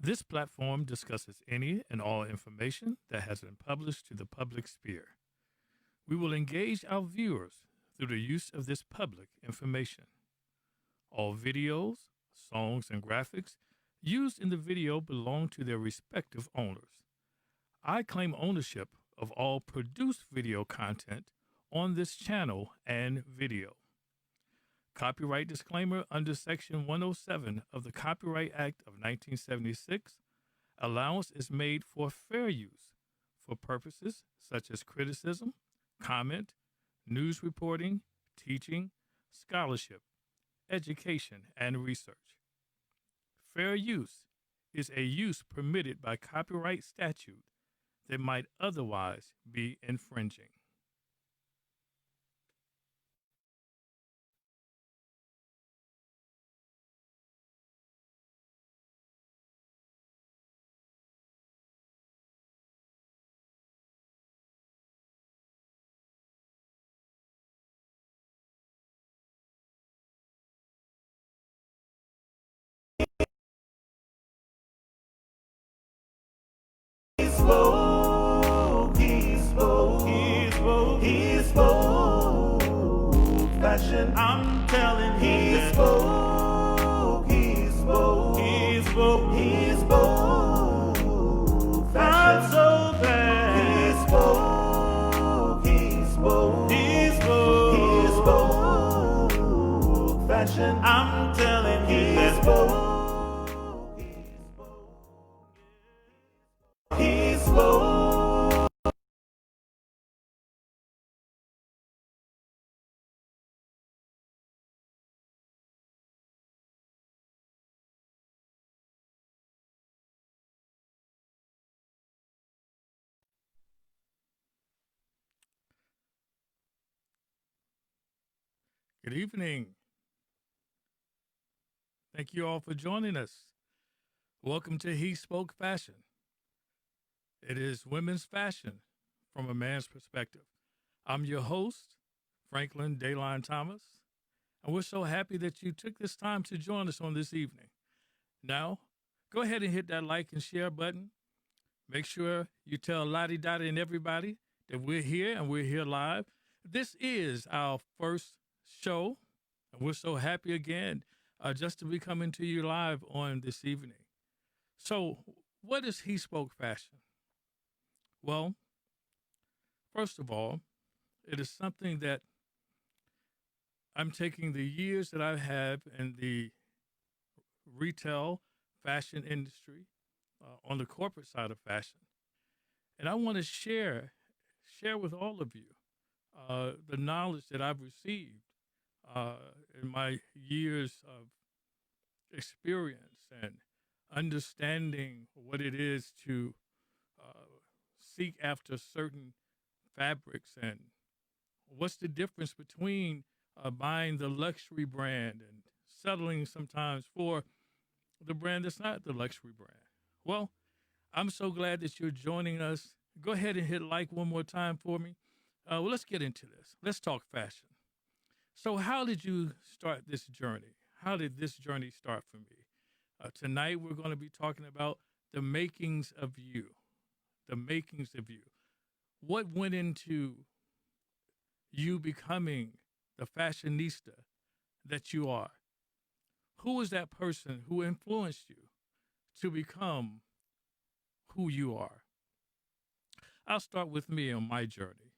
This platform discusses any and all information that has been published to the public sphere. We will engage our viewers through the use of this public information. All videos, songs, and graphics used in the video belong to their respective owners. I claim ownership of all produced video content on this channel and video. Copyright disclaimer under Section 107 of the Copyright Act of 1976. Allowance is made for fair use for purposes such as criticism, comment, news reporting, teaching, scholarship, education, and research. Fair use is a use permitted by copyright statute that might otherwise be infringing. HeSpoke Fashion. I'm telling HeSpoke Fashion. I'm so bad. HeSpoke Fashion. I'm telling HeSpoke. Good evening. Thank you all for joining us. Welcome to HeSpoke Fashion. It is women's fashion from a man's perspective. I'm your host, Franklin Dayline Thomas, and we're so happy that you took this time to join us on this evening. Now, go ahead and hit that like and share button. Make sure you tell Lottie Dottie and everybody that we're here and we're here live. This is our first show, and we're so happy again just to be coming to you live on this evening. So, what is HeSpoke Fashion? Well, first of all, it is something that I'm taking the years that I have in the retail fashion industry on the corporate side of fashion, and I want to share with all of you the knowledge that I've received uh, in my years of experience and understanding what it is to seek after certain fabrics and what's the difference between buying the luxury brand and settling sometimes for the brand that's not the luxury brand. Well, I'm so glad that you're joining us. Go ahead and hit like one more time for me. Well, let's get into this. Let's talk fashion. So, how did you start this journey? How did this journey start for me? Tonight, we're going to be talking about the makings of you. The makings of you. What went into you becoming the fashionista that you are? Who was that person who influenced you to become who you are? I'll start with me on my journey.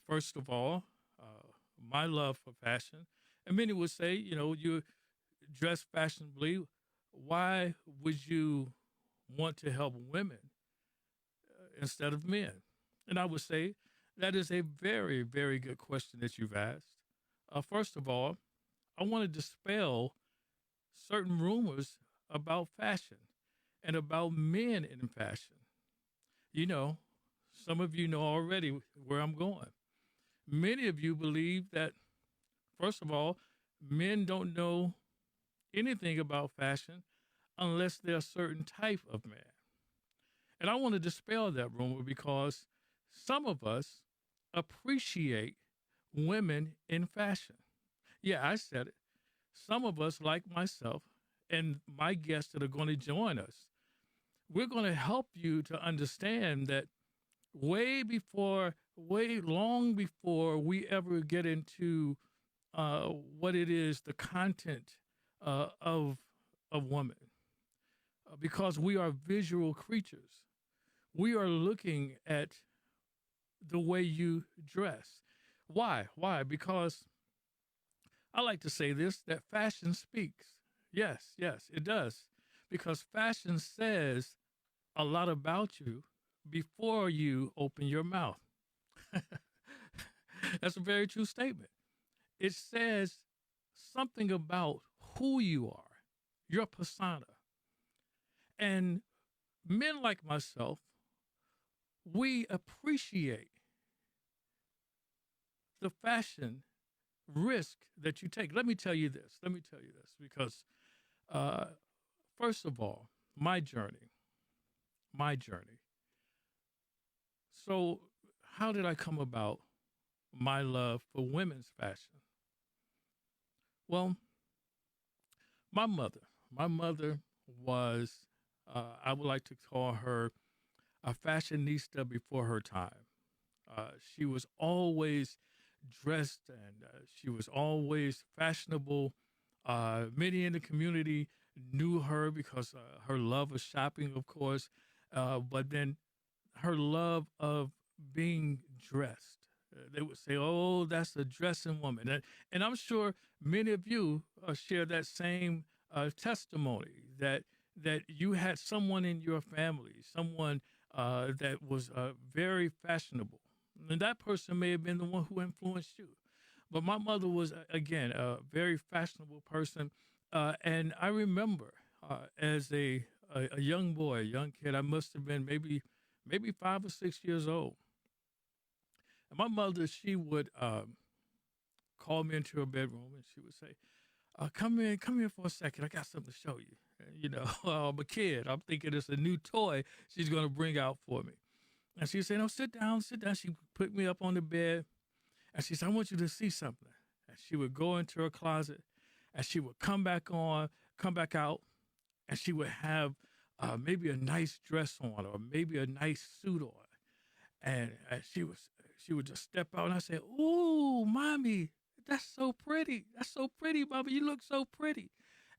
First of all, my love for fashion. And many would say, you dress fashionably. Why would you want to help women instead of men? And I would say that is a very, very good question that you've asked. First of all, I want to dispel certain rumors about fashion and about men in fashion. You know, some of you know already where I'm going. Many of you believe that, first of all, men don't know anything about fashion unless they're a certain type of man. And I want to dispel that rumor because some of us appreciate women in fashion. Yeah, I said it. Some of us, like myself, and my guests that are going to join us, we're going to help you to understand that way long before we ever get into what it is, the content of woman, because we are visual creatures. We are looking at the way you dress. Why? Why? Because I like to say this, that fashion speaks. Yes, yes, it does. Because fashion says a lot about you before you open your mouth. That's a very true statement. It says something about who you are, your persona. And men like myself, we appreciate the fashion risk that you take. Let me tell you this. Let me tell you this because, uh, first of all, my journey, my journey. So, how did I come about my love for women's fashion? Well, my mother was, I would like to call her a fashionista before her time. She was always dressed and she was always fashionable. Many in the community knew her because her love of shopping, of course, but then her love of being dressed. They would say, "Oh, that's a dressing woman," and I'm sure many of you share that same testimony that you had someone in your family, someone that was very fashionable, and that person may have been the one who influenced you. But my mother was again a very fashionable person, and I remember as a young boy, a young kid, I must have been maybe 5 or 6 years old. And my mother, she would call me into her bedroom and she would say, come here for a second. I got something to show you. And, you know, I'm a kid. I'm thinking it's a new toy she's going to bring out for me. And she said, no, sit down, sit down. She put me up on the bed and she said, I want you to see something. And she would go into her closet and she would come back out, and she would have maybe a nice dress on or maybe a nice suit on. And she would just step out and I said, "Ooh, mommy, that's so pretty. That's so pretty, mommy. You look so pretty."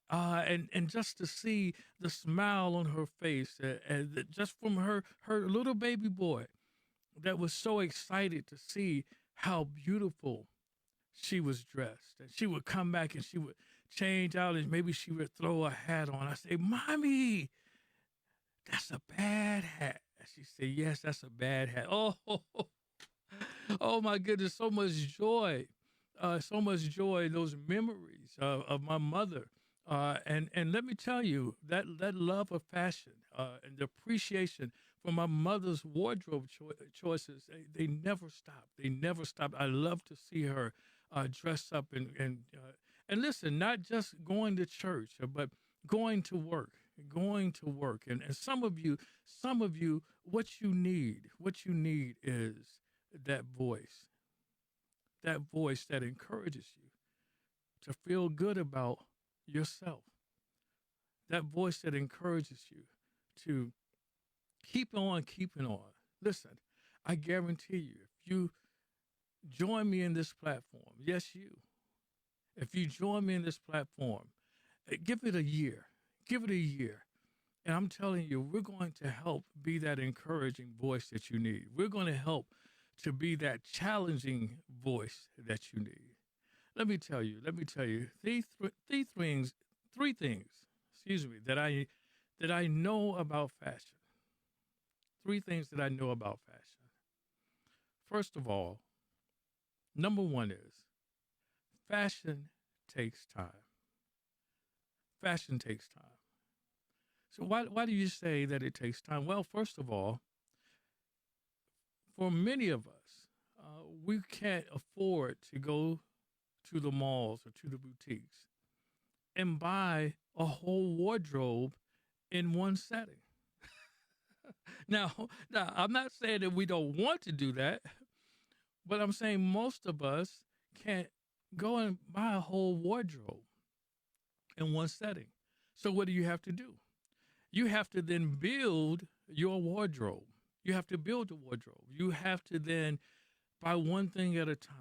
And just to see the smile on her face, and just from her little baby boy, that was so excited to see how beautiful she was dressed. And she would come back and she would change out and maybe she would throw a hat on. I say, "Mommy, that's a bad hat." And she said, "Yes, that's a bad hat." Oh, oh my goodness, so much joy, those memories of my mother. And let me tell you, that love of fashion and the appreciation for my mother's wardrobe choices, they never stopped. They never stopped. I love to see her dress up and listen, not just going to church, but going to work, going to work. And some of you, what you need is that voice that encourages you to feel good about yourself, that voice that encourages you to keep on keeping on. Listen, I guarantee you, if you join me in this platform, yes, if you join me in this platform, give it a year, give it a year. And I'm telling you, we're going to help be that encouraging voice that you need. We're going to help to be that challenging voice that you need. Let me tell you, three things, excuse me, that I know about fashion. Three things that I know about fashion. First of all, number one is fashion takes time. Fashion takes time. So why do you say that it takes time? Well, first of all, for many of us, we can't afford to go to the malls or to the boutiques and buy a whole wardrobe in one setting. Now, I'm not saying that we don't want to do that, but I'm saying most of us can't go and buy a whole wardrobe in one setting. So what do you have to do? You have to then build your wardrobe. You have to build a wardrobe. You have to then buy one thing at a time.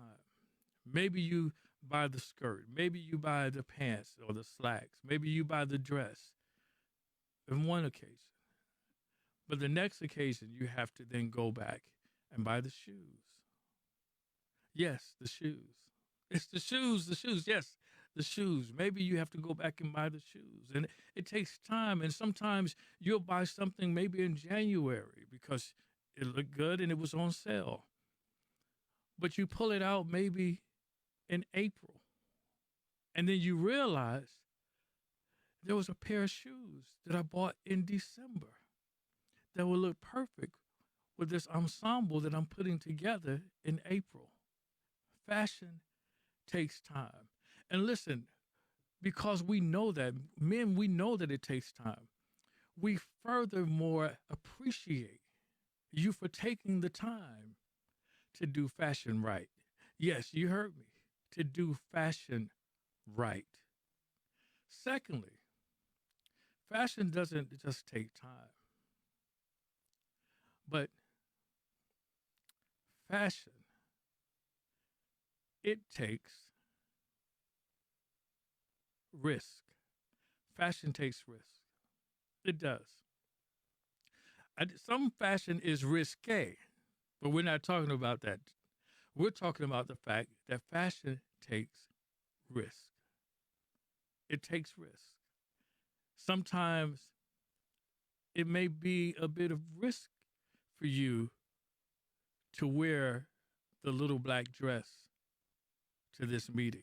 Maybe you buy the skirt. Maybe you buy the pants or the slacks. Maybe you buy the dress in one occasion. But the next occasion, you have to then go back and buy the shoes. Yes, the shoes. It's the shoes, the shoes. Yes, the shoes. Maybe you have to go back and buy the shoes. And it takes time. And sometimes you'll buy something maybe in January because it looked good and it was on sale. But you pull it out maybe in April. And then you realize there was a pair of shoes that I bought in December that will look perfect with this ensemble that I'm putting together in April. Fashion takes time. And listen, because we know that, men, we know that it takes time. We furthermore appreciate you for taking the time to do fashion right. Yes, you heard me, to do fashion right. Secondly, fashion doesn't just take time, but fashion, it takes risk. Fashion takes risk. It does. Some fashion is risque, but we're not talking about that. We're talking about the fact that fashion takes risk. It takes risk. Sometimes it may be a bit of risk for you to wear the little black dress to this meeting.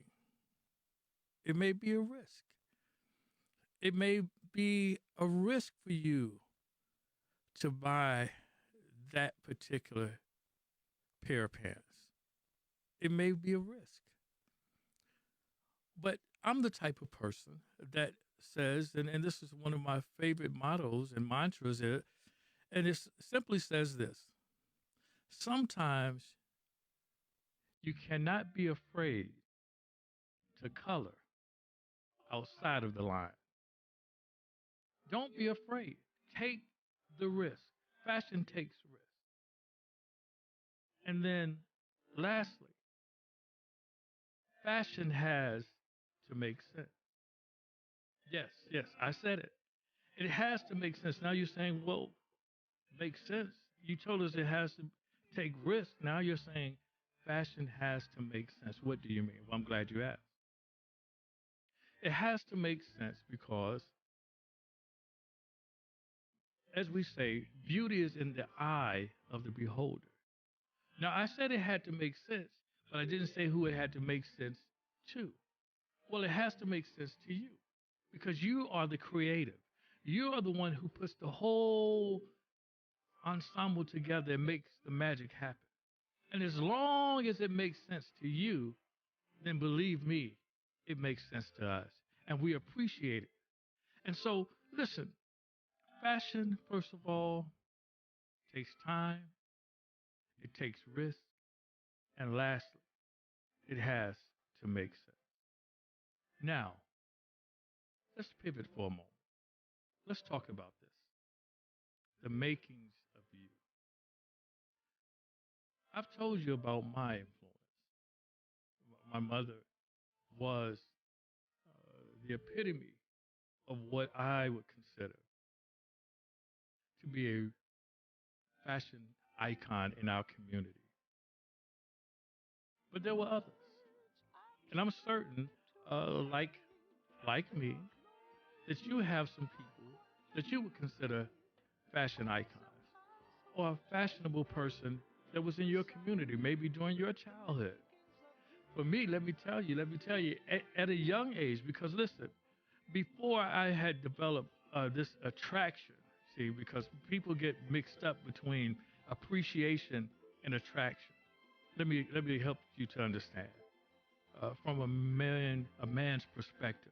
It may be a risk. It may be a risk for you to buy that particular pair of pants. It may be a risk. But I'm the type of person that says, and this is one of my favorite mottos and mantras, and it simply says this: sometimes you cannot be afraid to color outside of the line. Don't be afraid. Take the risk. Fashion takes risk. And then, lastly, fashion has to make sense. Yes, yes, I said it. It has to make sense. Now you're saying, well, makes sense. You told us it has to take risk. Now you're saying fashion has to make sense. What do you mean? Well, I'm glad you asked. It has to make sense because, as we say, beauty is in the eye of the beholder. Now, I said it had to make sense, but I didn't say who it had to make sense to. Well, it has to make sense to you because you are the creative. You are the one who puts the whole ensemble together and makes the magic happen. And as long as it makes sense to you, then believe me, it makes sense to us. And we appreciate it. And so, listen, fashion, first of all, takes time, it takes risk, and lastly, it has to make sense. Now, let's pivot for a moment. Let's talk about this, the makings of you. I've told you about my influence. My mother was the epitome of what I would consider to be a fashion icon in our community. But there were others. And I'm certain, like me, that you have some people that you would consider fashion icons or a fashionable person that was in your community, maybe during your childhood. For me, let me tell you, at a young age, because listen, before I had developed this attraction, see, because people get mixed up between appreciation and attraction. Let me help you to understand from a man's perspective.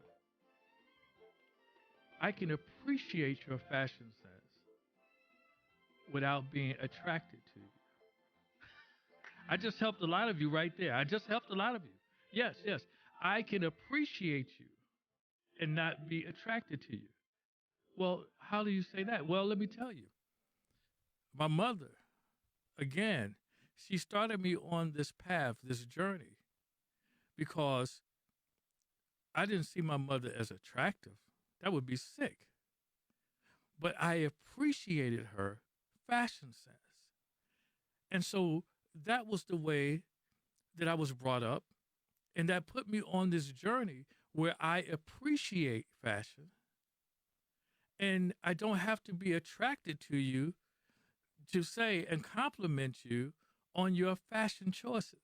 I can appreciate your fashion sense without being attracted to you. I just helped a lot of you right there. I just helped a lot of you. Yes, yes. I can appreciate you and not be attracted to you. Well, how do you say that? Well, let me tell you. My mother, again, she started me on this path, this journey, because I didn't see my mother as attractive. That would be sick. But I appreciated her fashion sense. And so that was the way that I was brought up. And that put me on this journey where I appreciate fashion. And I don't have to be attracted to you to say and compliment you on your fashion choices.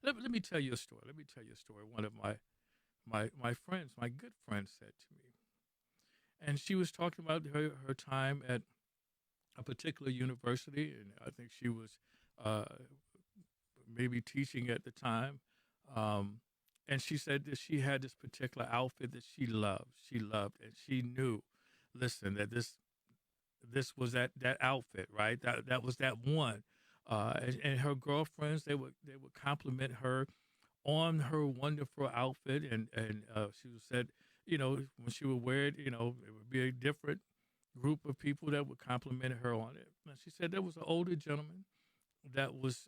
Let me tell you a story. Let me tell you a story. One of my friends, my good friend, said to me, and she was talking about her time at a particular university, and I think she was uh, maybe teaching at the time. Um, and she said that she had this particular outfit that she loved. She loved, and she knew, listen, that this was that outfit, right? That was that one. And her girlfriends, they would compliment her on her wonderful outfit, and she said, when she would wear it, it would be a different group of people that would compliment her on it. And she said there was an older gentleman that was,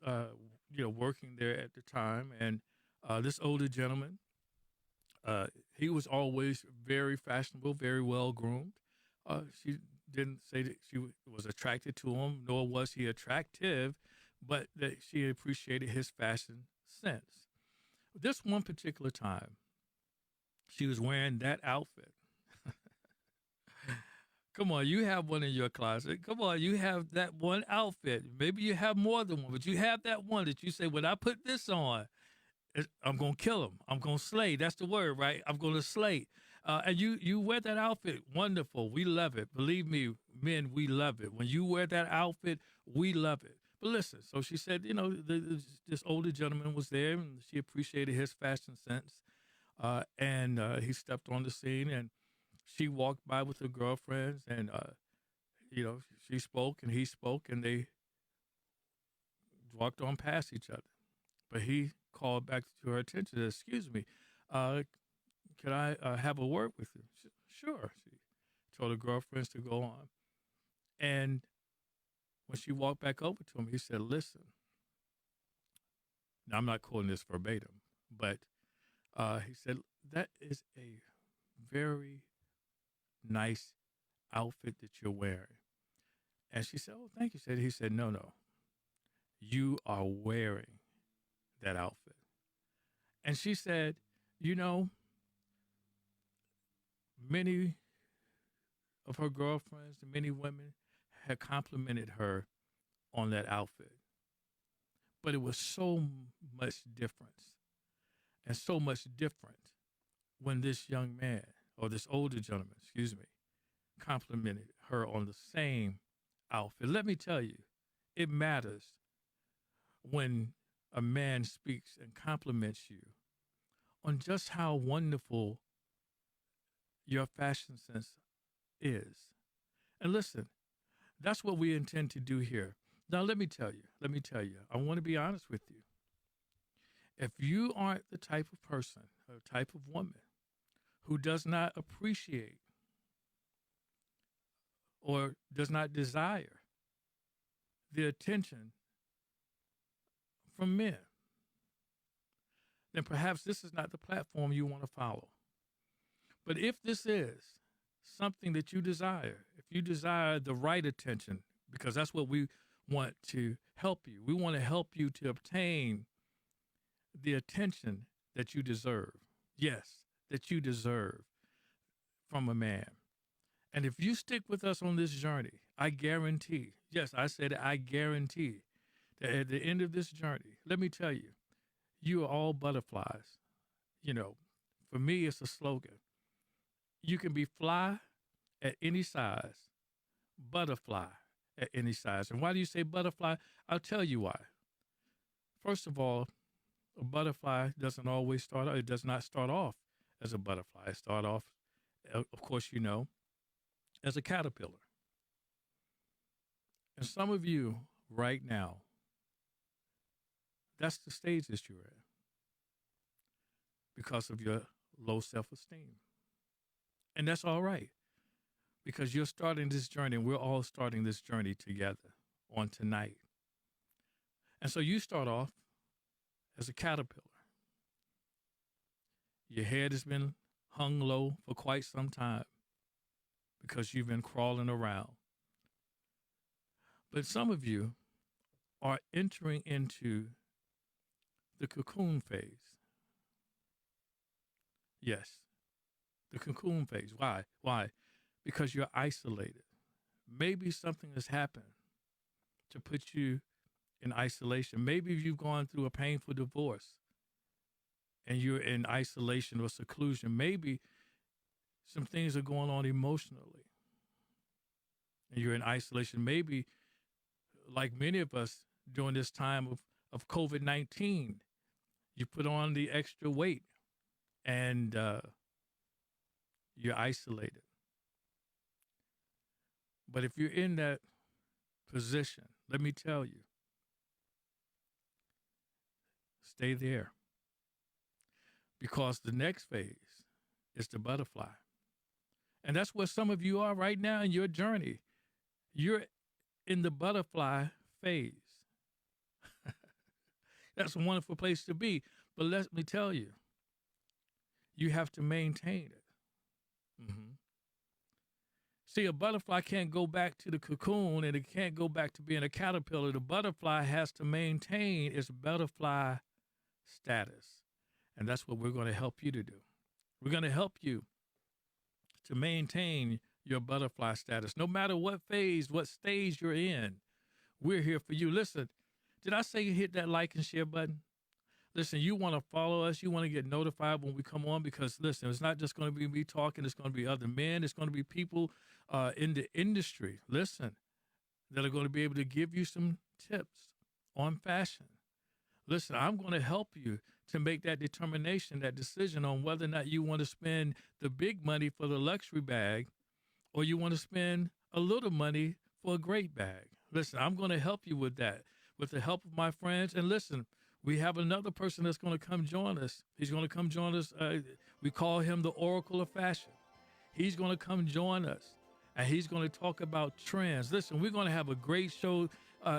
working there at the time, and this older gentleman, he was always very fashionable, very well groomed. She didn't say that she was attracted to him, nor was he attractive, but that she appreciated his fashion sense. This one particular time, she was wearing that outfit. Come on, you have one in your closet. Come on, you have that one outfit. Maybe you have more than one, but you have that one that you say, when I put this on, I'm going to kill him. I'm going to slay. That's the word, right? I'm going to slay. And you wear that outfit. Wonderful. We love it. Believe me, men, we love it. When you wear that outfit, we love it. But listen, so she said, this older gentleman was there, and she appreciated his fashion sense. And he stepped on the scene, and she walked by with her girlfriends, and, she spoke and he spoke, and they walked on past each other. But he called back to her attention, excuse me, can I have a word with you? Sure. She told her girlfriends to go on. And when she walked back over to him, he said, listen, now I'm not quoting this verbatim, but he said, that is a very nice outfit that you're wearing. And she said, oh, thank you. He said, no, you are wearing that outfit. And she said, many of her girlfriends, many women had complimented her on that outfit. But it was so much difference and so much different when this young man, or this older gentleman, excuse me, complimented her on the same outfit. Let me tell you, it matters when a man speaks and compliments you on just how wonderful your fashion sense is. And listen, that's what we intend to do here. Now, let me tell you, I want to be honest with you. If you aren't the type of person or type of woman who does not appreciate or does not desire the attention from men, then perhaps this is not the platform you want to follow. But if this is something that you desire, if you desire the right attention, because that's what we want to help you, we want to help you to obtain the attention that you deserve. Yes, that you deserve from a man. And if you stick with us on this journey, I guarantee, yes, I said I guarantee that at the end of this journey, let me tell you, you are all butterflies. For me, it's a slogan. You can be fly at any size, butterfly at any size. And why do you say butterfly? I'll tell you why. First of all, a butterfly doesn't always start out, it does not start off as a butterfly. It starts off, of course, as a caterpillar. And some of you right now, that's the stage that you're in because of your low self-esteem. And that's all right because you're starting this journey and we're all starting this journey together on tonight. And so you start off as a caterpillar. Your head has been hung low for quite some time because you've been crawling around. But some of you are entering into the cocoon phase. Yes, the cocoon phase. Why? Why? Because you're isolated. Maybe something has happened to put you in isolation. Maybe you've gone through a painful divorce and you're in isolation or seclusion. Maybe some things are going on emotionally and you're in isolation. Maybe, like many of us during this time of COVID-19, you put on the extra weight and you're isolated. But if you're in that position, let me tell you, stay there. Because the next phase is the butterfly. And that's where some of you are right now in your journey. You're in the butterfly phase. That's a wonderful place to be. But let me tell you, you have to maintain it. Mm-hmm. See, a butterfly can't go back to the cocoon and it can't go back to being a caterpillar. The butterfly has to maintain its butterfly status. And that's what we're going to help you to do. We're going to help you to maintain your butterfly status. No matter what phase, what stage you're in, we're here for you. Listen, did I say hit that like and share button? Listen, you want to follow us. You want to get notified when we come on because, listen, it's not just going to be me talking. It's going to be other men. It's going to be people in the industry, listen, that are going to be able to give you some tips on fashion. Listen, I'm going to help you to make that determination, that decision on whether or not you want to spend the big money for the luxury bag or you want to spend a little money for a great bag. Listen, I'm going to help you with that, with the help of my friends. And listen, we have another person that's going to come join us. He's going to come join us. We call him the Oracle of Fashion. He's going to come join us, and he's going to talk about trends. Listen, we're going to have a great show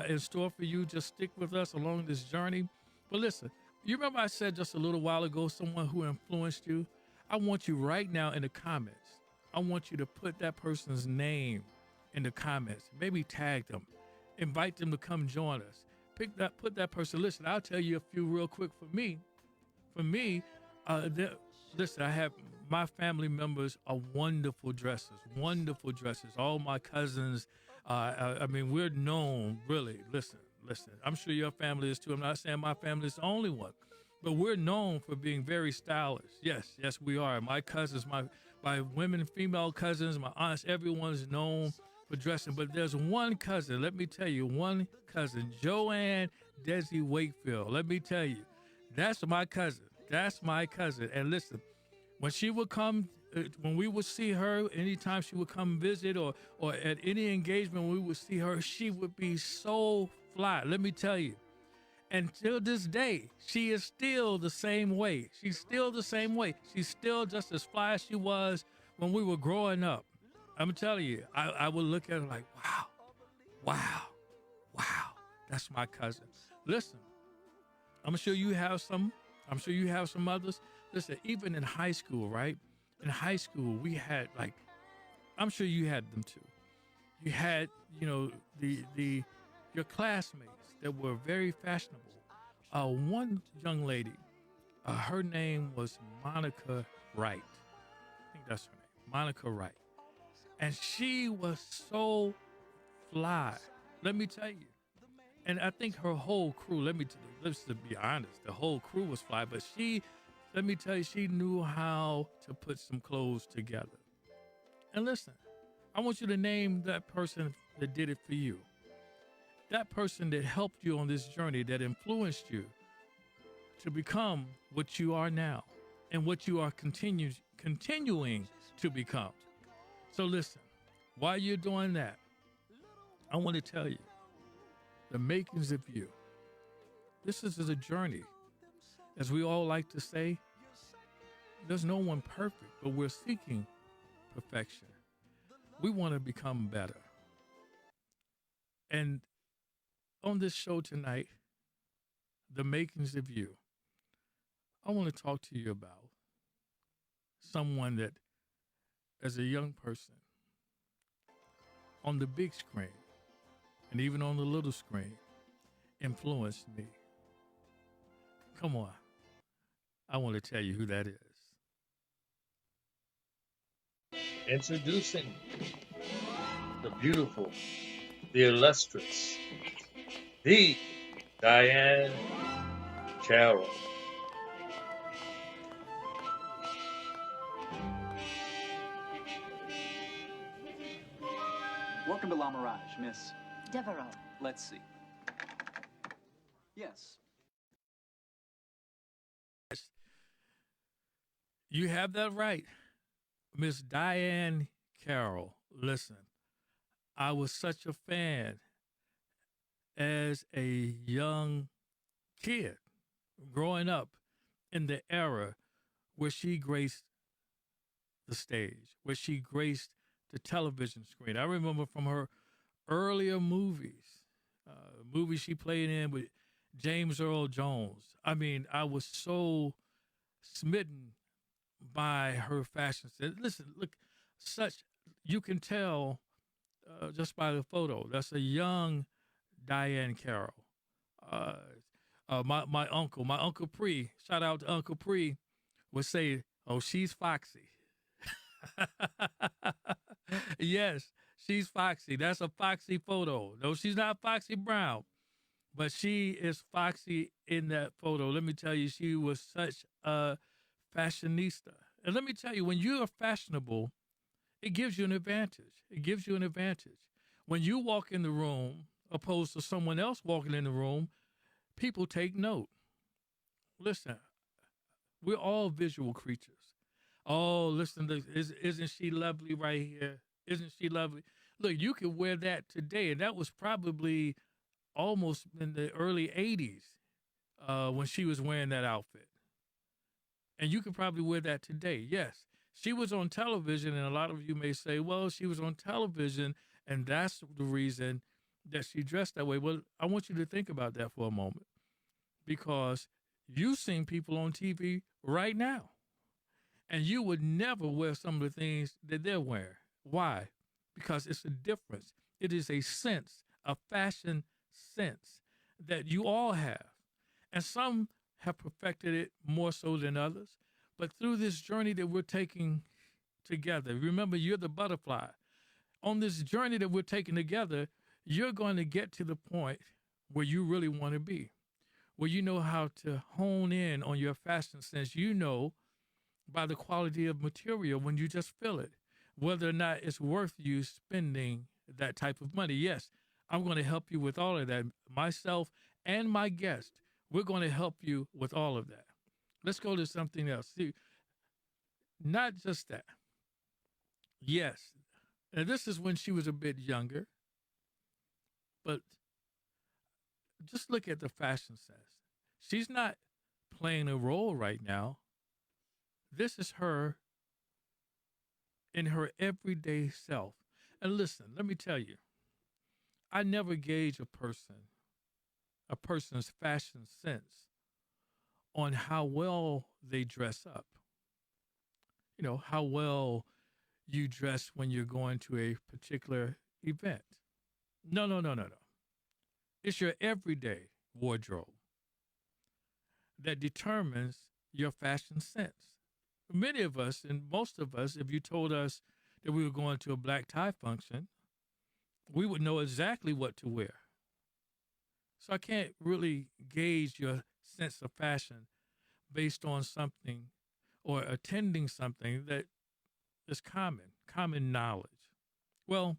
in store for you. Just stick with us along this journey. But listen, you remember I said just a little while ago, someone who influenced you? I want you right now in the comments. I want you to put that person's name in the comments. Maybe tag them. Invite them to come join us. Put that person. Listen, I'll tell you a few real quick for me. Listen, I have my family members are wonderful dressers. All my cousins, I mean, we're known, really. Listen. I'm sure your family is too. I'm not saying my family is the only one, but we're known for being very stylish. Yes, we are. My cousins, my women, female cousins, my aunts, everyone's known for dressing. But there's one cousin, let me tell you, Joanne Desi Wakefield. Let me tell you, that's my cousin. And listen, when she would come, when we would see her, anytime she would come visit or at any engagement, we would see her, she would be so fly. Let me tell you, until this day, she is still the same way. She's still just as fly as she was when we were growing up. I'm telling you, I would look at her like, wow, that's my cousin. Listen, I'm sure you have some others. Listen, even in high school, right? In high school, we had I'm sure you had them too. You had, your classmates that were very fashionable. One young lady, her name was Monica Wright. I think that's her name, Monica Wright. And she was so fly, let me tell you. And I think her whole crew, let's be honest, the whole crew was fly, but let me tell you, she knew how to put some clothes together. And listen, I want you to name that person that did it for you. That person that helped you on this journey, that influenced you to become what you are now and what you are continuing to become. So listen, while you're doing that, I want to tell you the makings of you. This is a journey. As we all like to say, there's no one perfect, but we're seeking perfection. We want to become better. And on this show tonight, The Makings of You, I want to talk to you about someone that, as a young person, on the big screen and even on the little screen, influenced me. Come on. I want to tell you who that is. Introducing the beautiful, the illustrious, the Diane Carroll. Welcome to La Mirage, Miss. Devereaux. Let's see. Yes. You have that right, Miss Diane Carroll. Listen, I was such a fan as a young kid growing up in the era where she graced the stage, where she graced the television screen. I remember from her earlier movies, movies she played in with James Earl Jones. I mean, I was so smitten by her fashion sense. Listen, look, you can tell just by the photo. That's a young Diane Carroll. My uncle Pre, shout out to Uncle Pre, would say, "Oh, she's foxy." Yes, she's foxy. That's a foxy photo. No, she's not Foxy Brown, but she is foxy in that photo. Let me tell you, she was such a fashionista. And let me tell you, when you are fashionable, it gives you an advantage. It gives you an advantage. When you walk in the room, opposed to someone else walking in the room, people take note. Listen, we're all visual creatures. Oh, listen, isn't she lovely right here? Isn't she lovely? Look, you could wear that today, and that was probably almost in the early 80s when she was wearing that outfit. And you could probably wear that today. Yes, she was on television, and a lot of you may say, well, she was on television, and that's the reason that she dressed that way. Well, I want you to think about that for a moment, because you've seen people on TV right now, and you would never wear some of the things that they're wearing. Why? Because it's a difference. It is a sense, a fashion sense that you all have. And some have perfected it more so than others. But through this journey that we're taking together, remember, you're the butterfly. On this journey that we're taking together, you're going to get to the point where you really want to be, where you know how to hone in on your fashion sense. You know by the quality of material when you just feel it, whether or not it's worth you spending that type of money. Yes, I'm going to help you with all of that. Myself and my guest, we're going to help you with all of that. Let's go to something else. See, not just that. Yes, and this is when she was a bit younger, but just look at the fashion sense. She's not playing a role right now. This is her in her everyday self. And listen, let me tell you, I never gauge a person's fashion sense on how well they dress up. You know, how well you dress when you're going to a particular event. No. It's your everyday wardrobe that determines your fashion sense. Many of us, and most of us, if you told us that we were going to a black tie function, we would know exactly what to wear. So I can't really gauge your sense of fashion based on something or attending something that is common knowledge. Well,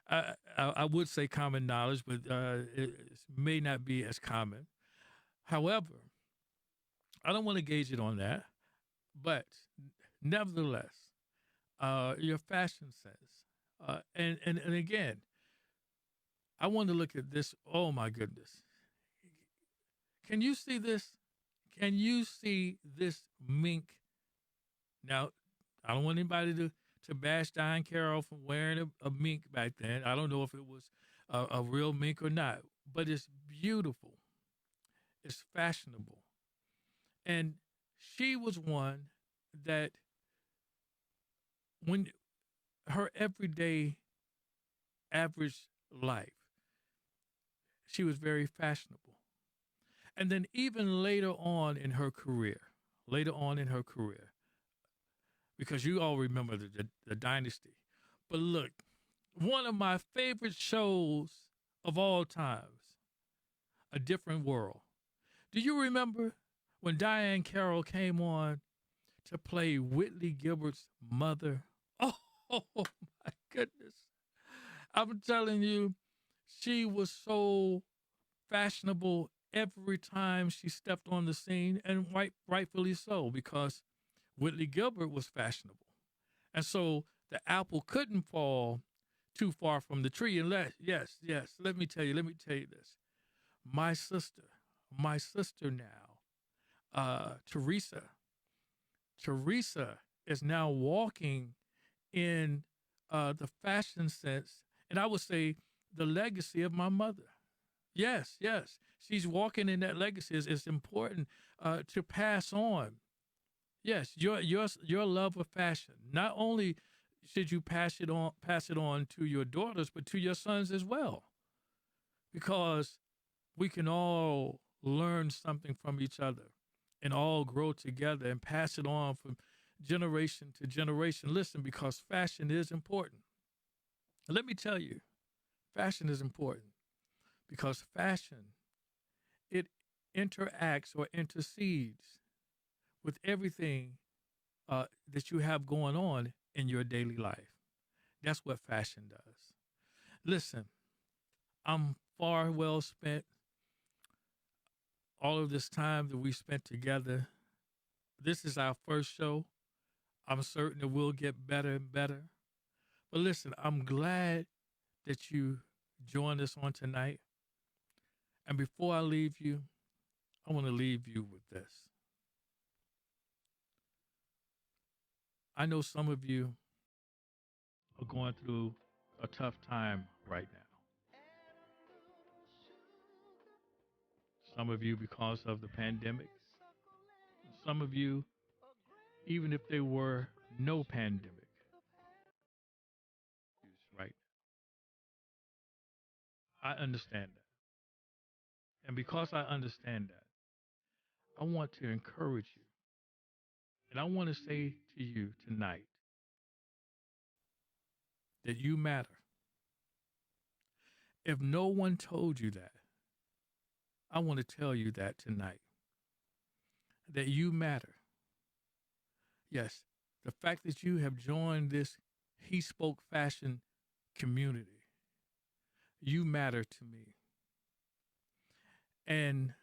I would say common knowledge, but it may not be as common. However, I don't want to gauge it on that. But nevertheless, your fashion sense. And again, I want to look at this. Oh, my goodness. Can you see this? Can you see this mink? Now, I don't want anybody to bash Diane Carroll for wearing a mink back then. I don't know if it was a real mink or not, but it's beautiful. It's fashionable. And she was one that when her everyday average life, she was very fashionable. And then even later on in her career, because you all remember the Dynasty. But look, one of my favorite shows of all times, A Different World. Do you remember when Diane Carroll came on to play Whitley Gilbert's mother? Oh, my goodness. I'm telling you, she was so fashionable every time she stepped on the scene, and rightfully so, because Whitley Gilbert was fashionable. And so the apple couldn't fall too far from the tree unless, yes, let me tell you this. My sister now, Teresa is now walking in the fashion sense, and I would say the legacy of my mother. Yes. She's walking in that legacy. It's important to pass on. Yes, your love of fashion. Not only should you pass it on to your daughters, but to your sons as well, because we can all learn something from each other and all grow together and pass it on from generation to generation. Listen, because fashion is important. Let me tell you, fashion is important because fashion, it interacts or intercedes with everything that you have going on in your daily life. That's what fashion does. Listen, I'm far well spent. All of this time that we spent together, this is our first show. I'm certain it will get better and better. But listen, I'm glad that you joined us on tonight. And before I leave you, I want to leave you with this. I know some of you are going through a tough time right now. Some of you because of the pandemic. Some of you, even if there were no pandemic, right? I understand that. And because I understand that, I want to encourage you. And I want to say to you tonight that you matter. If no one told you that, I want to tell you that tonight. That you matter. Yes, the fact that you have joined this HeSpoke Fashion community, you matter to me. And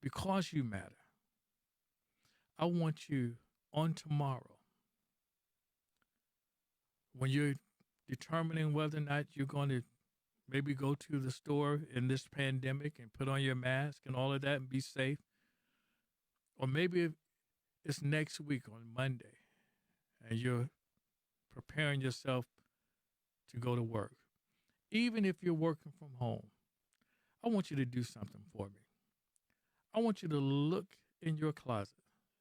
because you matter, I want you on tomorrow, when you're determining whether or not you're going to maybe go to the store in this pandemic and put on your mask and all of that and be safe. Or maybe it's next week on Monday and you're preparing yourself to go to work. Even if you're working from home, I want you to do something for me. I want you to look in your closet.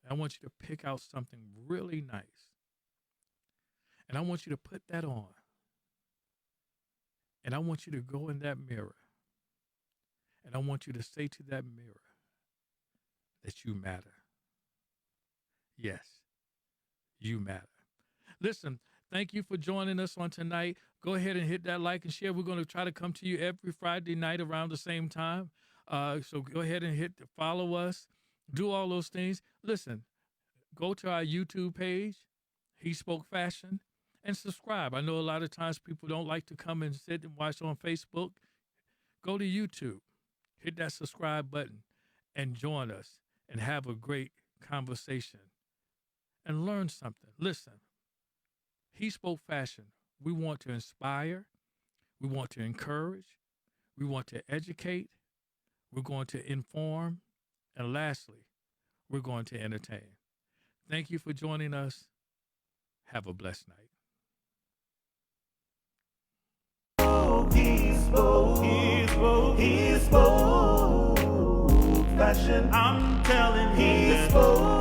I want you to pick out something really nice. And I want you to put that on. And I want you to go in that mirror. And I want you to say to that mirror that you matter. Yes, you matter. Listen, thank you for joining us on tonight. Go ahead and hit that like and share. We're going to try to come to you every Friday night around the same time. So go ahead and follow us. Do all those things. Listen, go to our YouTube page, HeSpoke Fashion, and subscribe. I know a lot of times people don't like to come and sit and watch on Facebook. Go to YouTube, hit that subscribe button, and join us and have a great conversation and learn something. Listen, HeSpoke Fashion, we want to inspire, we want to encourage, we want to educate, we're going to inform, and lastly, we're going to entertain. Thank you for joining us. Have a blessed night. He spoke fashion. I'm telling he spoke